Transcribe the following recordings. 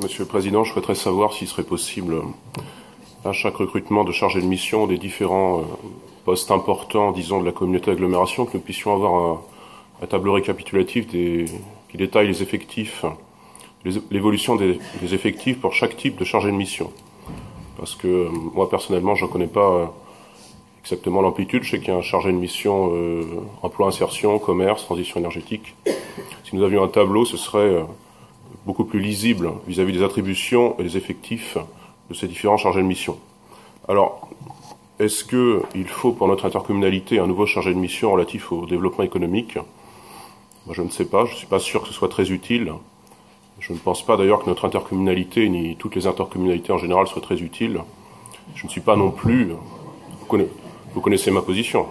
Monsieur le Président, je souhaiterais savoir s'il serait possible, à chaque recrutement de chargé de mission des différents postes importants, disons, de la communauté d'agglomération, que nous puissions avoir un tableau récapitulatif qui détaille les effectifs, l'évolution des effectifs pour chaque type de chargé de mission. Parce que moi, personnellement, je ne connais pas exactement l'amplitude. Je sais qu'il y a un chargé de mission emploi, insertion, commerce, transition énergétique. Si nous avions un tableau, ce serait beaucoup plus lisible vis-à-vis des attributions et des effectifs de ces différents chargés de mission. Alors, est-ce qu'il faut pour notre intercommunalité un nouveau chargé de mission relatif au développement économique? Moi, je ne sais pas, je ne suis pas sûr que ce soit très utile. Je ne pense pas d'ailleurs que notre intercommunalité, ni toutes les intercommunalités en général, soient très utiles. Je ne suis pas non plus, vous connaissez ma position,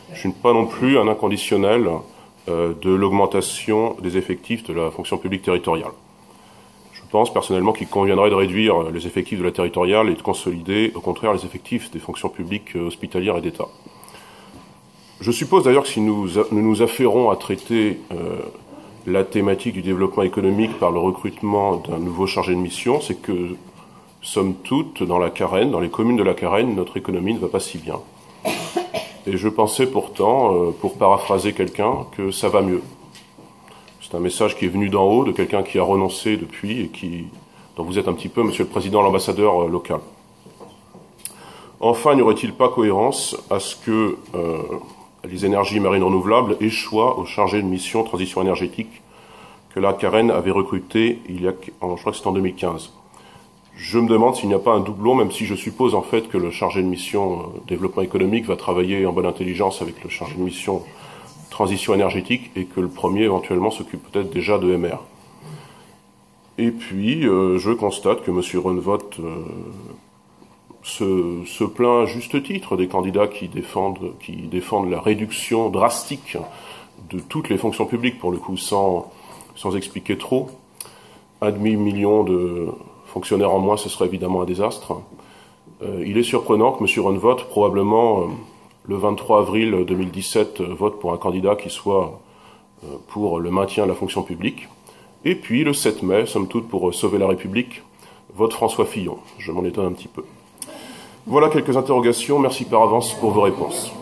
je ne suis pas non plus un inconditionnel de l'augmentation des effectifs de la fonction publique territoriale. Je pense personnellement qu'il conviendrait de réduire les effectifs de la territoriale et de consolider au contraire les effectifs des fonctions publiques hospitalières et d'État. Je suppose d'ailleurs que si nous nous affairons à traiter la thématique du développement économique par le recrutement d'un nouveau chargé de mission, c'est que, somme toute, dans la Carène, dans les communes de la Carène, notre économie ne va pas si bien. Et je pensais pourtant, pour paraphraser quelqu'un, que ça va mieux. C'est un message qui est venu d'en haut, de quelqu'un qui a renoncé depuis et dont vous êtes un petit peu, Monsieur le Président, l'ambassadeur local. Enfin, n'y aurait-il pas cohérence à ce que les énergies marines renouvelables échoient au chargé de mission transition énergétique que la Carène avait recruté je crois que c'était en 2015. Je me demande s'il n'y a pas un doublon, même si je suppose en fait que le chargé de mission développement économique va travailler en bonne intelligence avec le chargé de mission transition énergétique et que le premier éventuellement s'occupe peut-être déjà de MR. Et puis je constate que M. Runvogt se plaint à juste titre des candidats qui défendent la réduction drastique de toutes les fonctions publiques, pour le coup, sans expliquer trop. 1,5 million de fonctionnaires en moins, ce serait évidemment un désastre. Il est surprenant que M. Runvogt, probablement le 23 avril 2017, vote pour un candidat qui soit pour le maintien de la fonction publique. Et puis, le 7 mai, somme toute pour sauver la République, vote François Fillon. Je m'en étonne un petit peu. Voilà quelques interrogations. Merci par avance pour vos réponses.